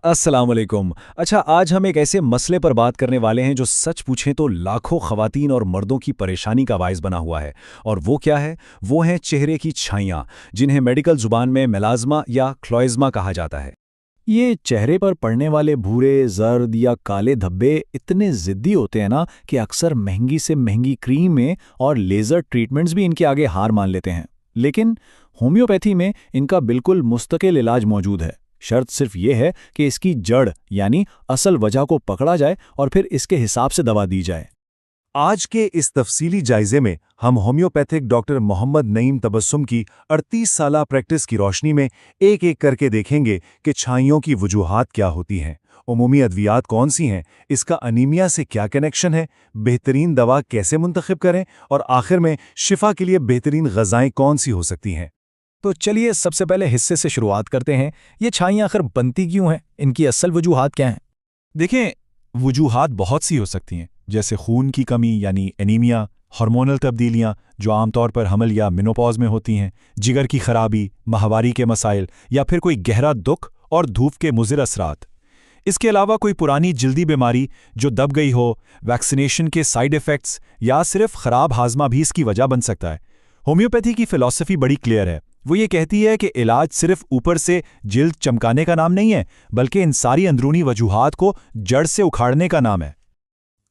अस्सलाम वालेकुम। अच्छा, आज हम एक ऐसे मसले पर बात करने वाले हैं जो सच पूछें तो लाखों ख़वातीन और मर्दों की परेशानी का बाइस बना हुआ है। और वो क्या है? वो हैं चेहरे की छाइयाँ, जिन्हें मेडिकल ज़ुबान में मेलाज़्मा या क्लोइज़्मा कहा जाता है। ये चेहरे पर पड़ने वाले भूरे, जर्द या काले धब्बे इतने ज़िद्दी होते हैं ना कि अक्सर महंगी से महंगी क्रीमें और लेज़र ट्रीटमेंट्स भी इनके आगे हार मान लेते हैं। लेकिन होम्योपैथी में इनका बिल्कुल मुस्तकिल इलाज मौजूद है। शर्त सिर्फ ये है कि इसकी जड़ यानी असल वजह को पकड़ा जाए और फिर इसके हिसाब से दवा दी जाए। आज के इस तफसीली जायजे में हम होम्योपैथिक डॉक्टर मोहम्मद नईम तबस्सुम की 38 साला प्रैक्टिस की रोशनी में एक एक करके देखेंगे कि छाइयों की वजूहात क्या होती हैं, उमूमी अद्वियात कौन सी हैं, इसका अनीमिया से क्या कनेक्शन है, बेहतरीन दवा कैसे मुंतखब करें और आखिर में शिफा के लिए बेहतरीन ग़ज़ाएँ कौन सी हो सकती हैं। तो चलिए सबसे पहले हिस्से से शुरुआत करते हैं। ये छाइयाँ आखिर बनती क्यों हैं? इनकी असल वजूहात क्या हैं? देखें, वजूहात बहुत सी हो सकती हैं, जैसे खून की कमी यानी एनीमिया, हार्मोनल तब्दीलियां जो आमतौर पर हमल या मेनोपॉज में होती हैं, जिगर की खराबी, माहवारी के मसाइल या फिर कोई गहरा दुख और धूप के मुज़िर असरात। इसके अलावा कोई पुरानी जल्दी बीमारी जो दब गई हो, वैक्सीनेशन के साइड इफ़ेक्ट्स या सिर्फ खराब हाजमा भी इसकी वजह बन सकता है। होम्योपैथी की फ़िलॉसफी बड़ी क्लियर है। वो ये कहती है कि इलाज सिर्फ ऊपर से जिल्द चमकाने का नाम नहीं है, बल्कि इन सारी अंदरूनी वजूहात को जड़ से उखाड़ने का नाम है।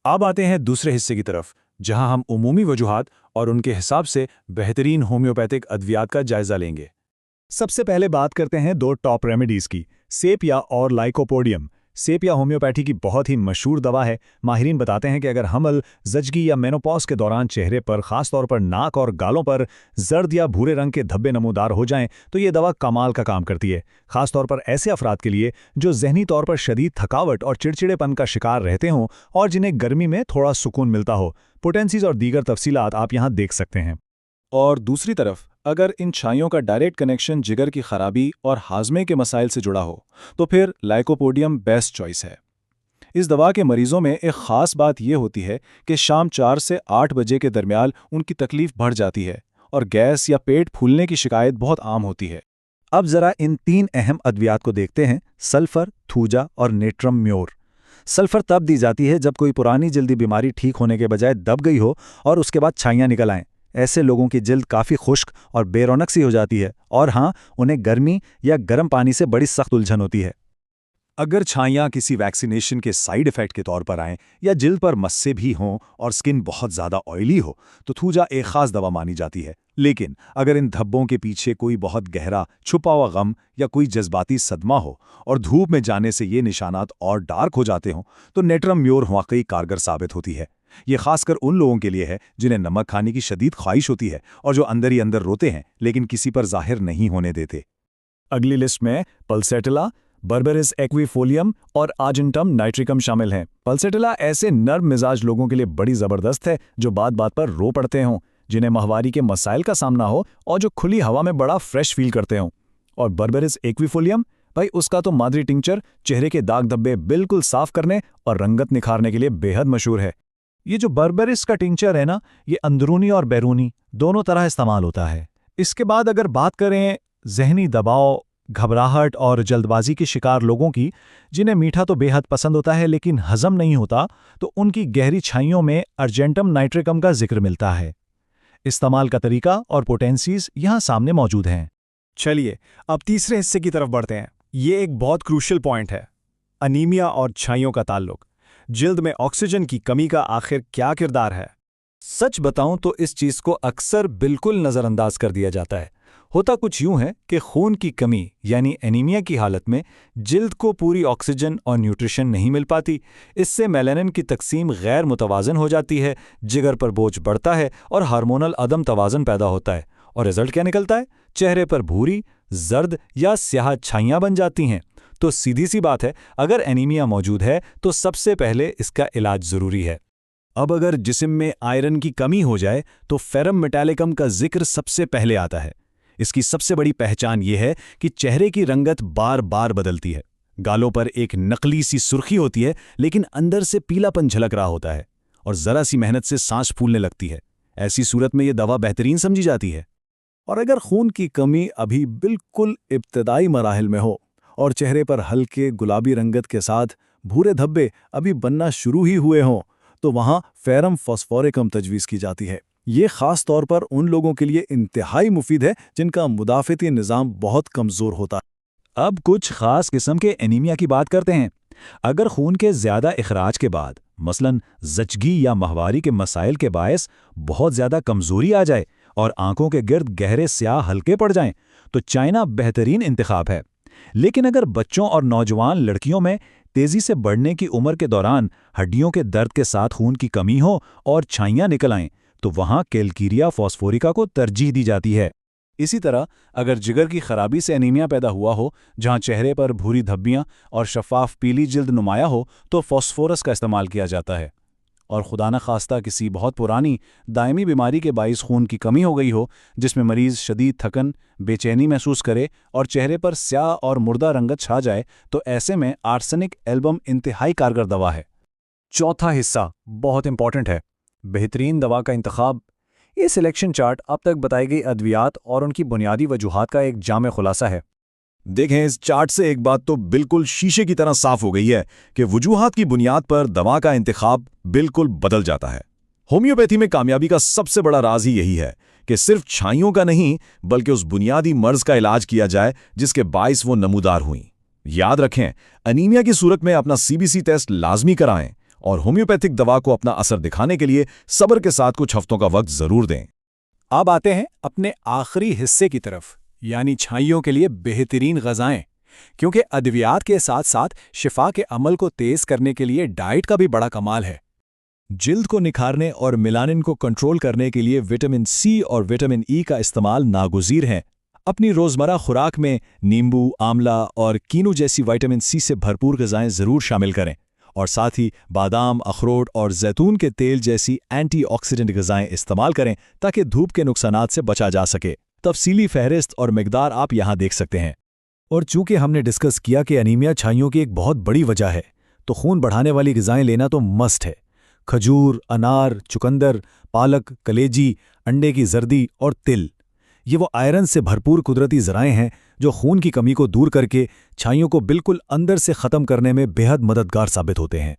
अब आते हैं दूसरे हिस्से की तरफ, जहां हम उमूमी वजूहात और उनके हिसाब से बेहतरीन होम्योपैथिक अद्वियात का जायजा लेंगे। सबसे पहले बात करते हैं दो टॉप रेमेडीज की, सेपिया और लाइकोपोडियम। सेपिया होम्योपैथी की बहुत ही मशहूर दवा है। माहिरीन बताते हैं कि अगर हमल, जचगी या मेनोपॉज के दौरान चेहरे पर, खासतौर पर नाक और गालों पर जर्द या भूरे रंग के धब्बे नमूदार हो जाएं, तो ये दवा कमाल का काम करती है। खासतौर पर ऐसे अफराद के लिए जो जहनी तौर पर शदीद थकावट और चिड़चिड़ेपन का शिकार रहते हों और जिन्हें गर्मी में थोड़ा सुकून मिलता हो। पोटेंसीज और दीगर तफसीलात आप यहाँ देख सकते हैं। और दूसरी तरफ, अगर इन छाइयों का डायरेक्ट कनेक्शन जिगर की खराबी और हाजमे के मसाइल से जुड़ा हो, तो फिर लाइकोपोडियम बेस्ट चॉइस है। इस दवा के मरीजों में एक ख़ास बात यह होती है कि शाम 4 से 8 बजे के दरमियान उनकी तकलीफ बढ़ जाती है और गैस या पेट फूलने की शिकायत बहुत आम होती है। अब ज़रा इन तीन अहम अद्वियात को देखते हैं, सल्फर, थूजा और नेट्रम म्योर। सल्फर तब दी जाती है जब कोई पुरानी जल्दी बीमारी ठीक होने के बजाय दब गई हो और उसके बाद छाइयाँ निकल आएं। ऐसे लोगों की जिल्द काफ़ी खुश्क और बेरौनक सी हो जाती है और हाँ, उन्हें गर्मी या गर्म पानी से बड़ी सख्त उलझन होती है। अगर छाइयाँ किसी वैक्सीनेशन के साइड इफ़ेक्ट के तौर पर आएँ या जिल्द पर मस्से भी हों और स्किन बहुत ज़्यादा ऑयली हो, तो थूजा एक ख़ास दवा मानी जाती है। लेकिन अगर इन धब्बों के पीछे कोई बहुत गहरा छुपा हुआ गम या कोई जज्बाती सदमा हो और धूप में जाने से ये निशानात और डार्क हो जाते हों, तो नेट्रम म्योर वाकई कारगर साबित होती है। ये खासकर उन लोगों के लिए है जिन्हें नमक खाने की शदीद ख्वाहिश होती है और जो अंदर ही अंदर रोते हैं लेकिन किसी पर जाहिर नहीं होने देते। अगली लिस्ट में पल्सेटिला, बर्बेरिस एक्वीफोलियम और आर्जेंटम नाइट्रिकम शामिल हैं। पल्सेटिला ऐसे नर्म मिजाज लोगों के लिए बड़ी ज़बरदस्त है जो बात बात पर रो पड़ते हों, जिन्हें माहवारी के मसाइल का सामना हो और जो खुली हवा में बड़ा फ्रेश फील करते हों। और बर्बेरिस एक्वीफोलियम, भाई उसका तो मादरी टिंचर चेहरे के दाग धब्बे बिल्कुल साफ करने और रंगत निखारने के लिए बेहद मशहूर है। ये जो बर्बेरिस का टिंचर है ना, ये अंदरूनी और बैरूनी दोनों तरह इस्तेमाल होता है। इसके बाद अगर बात करें जहनी दबाव, घबराहट और जल्दबाजी के शिकार लोगों की, जिन्हें मीठा तो बेहद पसंद होता है लेकिन हजम नहीं होता, तो उनकी गहरी छाइयों में अर्जेंटम नाइट्रिकम का जिक्र मिलता है। इस्तेमाल का तरीका और पोटेंसीज यहाँ सामने मौजूद हैं। चलिए अब तीसरे हिस्से की तरफ बढ़ते हैं। ये एक बहुत क्रूशियल पॉइंट है, अनीमिया और छाइयों का ताल्लुक। जिल्द में ऑक्सीजन की कमी का आखिर क्या किरदार है? सच बताऊं तो इस चीज़ को अक्सर बिल्कुल नज़रअंदाज कर दिया जाता है। होता कुछ यूं है कि खून की कमी यानी एनीमिया की हालत में जिल्द को पूरी ऑक्सीजन और न्यूट्रिशन नहीं मिल पाती। इससे मेलानिन की तकसीम गैर मुतवाज़न हो जाती है, जिगर पर बोझ बढ़ता है और हार्मोनल अदम तवाज़न पैदा होता है। और रिजल्ट क्या निकलता है? चेहरे पर भूरी, जर्द या स्याह छाइयाँ बन जाती हैं। तो सीधी सी बात है, अगर एनीमिया मौजूद है तो सबसे पहले इसका इलाज ज़रूरी है। अब अगर जिस्म में आयरन की कमी हो जाए तो फेरम मेटालिकम का जिक्र सबसे पहले आता है। इसकी सबसे बड़ी पहचान ये है कि चेहरे की रंगत बार बार बदलती है। गालों पर एक नकली सी सुर्खी होती है लेकिन अंदर से पीलापन झलक रहा होता है और ज़रा सी मेहनत से सांस फूलने लगती है। ऐसी सूरत में ये दवा बेहतरीन समझी जाती है। और अगर खून की कमी अभी बिल्कुल इब्तदाई मराहिल में हो और चेहरे पर हल्के गुलाबी रंगत के साथ भूरे धब्बे अभी बनना शुरू ही हुए हों, तो वहाँ फेरम फॉस्फोरिकम तजवीज़ की जाती है। ये ख़ास तौर पर उन लोगों के लिए इंतहाई मुफीद है जिनका मुदाफ़ती निज़ाम बहुत कमज़ोर होता है। अब कुछ खास किस्म के एनीमिया की बात करते हैं। अगर खून के ज़्यादा इखराज के बाद मसलन जचगी या माहवारी के मसाइल के बायस बहुत ज़्यादा कमज़ोरी आ जाए और आंखों के गिर्द गहरे स्याह हल्के पड़ जाएं, तो चाइना बेहतरीन इंतखाब है। लेकिन अगर बच्चों और नौजवान लड़कियों में तेज़ी से बढ़ने की उम्र के दौरान हड्डियों के दर्द के साथ खून की कमी हो और छाइयाँ निकल आएं, तो वहाँ कैलकीरिया फॉस्फोरिका को तरजीह दी जाती है। इसी तरह अगर जिगर की खराबी से एनीमिया पैदा हुआ हो, जहां चेहरे पर भूरी धब्बियां और शफाफ पीली जिल्द नुमाया हो, तो फॉस्फोरस का इस्तेमाल किया जाता है। और खुदा न खास्ता किसी बहुत पुरानी दायमी बीमारी के बाइस खून की कमी हो गई हो, जिसमें मरीज शदीद थकन, बेचैनी महसूस करे और चेहरे पर स्याह और मुर्दा रंगत छा जाए, तो ऐसे में आर्सेनिक एल्बम इंतहाई कारगर दवा है। चौथा हिस्सा बहुत इंपॉर्टेंट है, बेहतरीन दवा का इंतखाब। ये सिलेक्शन चार्ट अब तक बताई गई अद्वियात और उनकी बुनियादी वजूहात का एक जामे खुलासा है। देखें, इस चार्ट से एक बात तो बिल्कुल शीशे की तरह साफ हो गई है कि वजूहात की बुनियाद पर दवा का इंतखाब बिल्कुल बदल जाता है। होम्योपैथी में कामयाबी का सबसे बड़ा राज ही यही है कि सिर्फ छाइयों का नहीं, बल्कि उस बुनियादी मर्ज का इलाज किया जाए जिसके बाइस वो नमूदार हुई। याद रखें, अनीमिया की सूरत में अपना सीबीसी टेस्ट लाजमी कराएं और होम्योपैथिक दवा को अपना असर दिखाने के लिए सब्र के साथ कुछ हफ्तों का वक्त जरूर दें। अब आते हैं अपने आखिरी हिस्से की तरफ, यानी छाइयों के लिए बेहतरीन ग़िज़ाएं। क्योंकि अद्वियात के साथ साथ शिफा के अमल को तेज़ करने के लिए डाइट का भी बड़ा कमाल है। जिल्द को निखारने और मिलानिन को कंट्रोल करने के लिए विटामिन सी और विटामिन ई का इस्तेमाल नागुज़ीर है। अपनी रोज़मर्रा खुराक में नींबू, आंवला और कीनू जैसी विटामिन सी से भरपूर ग़िज़ाएं ज़रूर शामिल करें, और साथ ही बादाम, अखरोट और जैतून के तेल जैसी एंटीऑक्सीडेंट ग़िज़ाएं इस्तेमाल करें ताकि धूप के नुकसानात से बचा जा सके। तफसीली फहरिस्त और मिकदार आप यहाँ देख सकते हैं। और चूंकि हमने डिस्कस किया कि अनीमिया छाइयों की एक बहुत बड़ी वजह है, तो खून बढ़ाने वाली ग़िज़ाएं लेना तो मस्ट है। खजूर, अनार, चुकंदर, पालक, कलेजी, अंडे की जर्दी और तिल, ये वो आयरन से भरपूर कुदरती ज़राएं हैं जो खून की कमी को दूर करके छाइयों को बिल्कुल अंदर से ख़त्म करने में बेहद मददगार साबित होते हैं।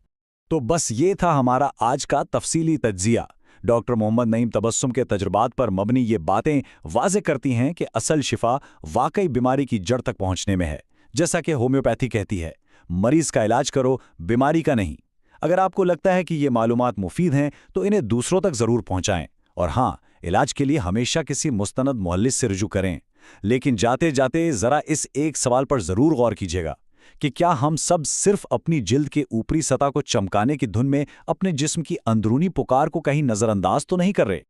तो बस ये था हमारा आज का तफसीली तज्जिया। डॉक्टर मोहम्मद नईम तबस्सुम के तजुर्बात पर मबनी ये बातें वाज़े करती हैं कि असल शिफा वाकई बीमारी की जड़ तक पहुंचने में है। जैसा कि होम्योपैथी कहती है, मरीज़ का इलाज करो, बीमारी का नहीं। अगर आपको लगता है कि ये मालूमात मुफीद हैं, तो इन्हें दूसरों तक ज़रूर पहुंचाएं। और हाँ, इलाज के लिए हमेशा किसी मुस्तनद मुअल्लिस से रुजू करें। लेकिन जाते जाते ज़रा इस एक सवाल पर ज़रूर गौर कीजिएगा कि क्या हम सब सिर्फ अपनी जिल्द के ऊपरी सतह को चमकाने की धुन में अपने जिस्म की अंदरूनी पुकार को कहीं नज़रअंदाज तो नहीं कर रहे।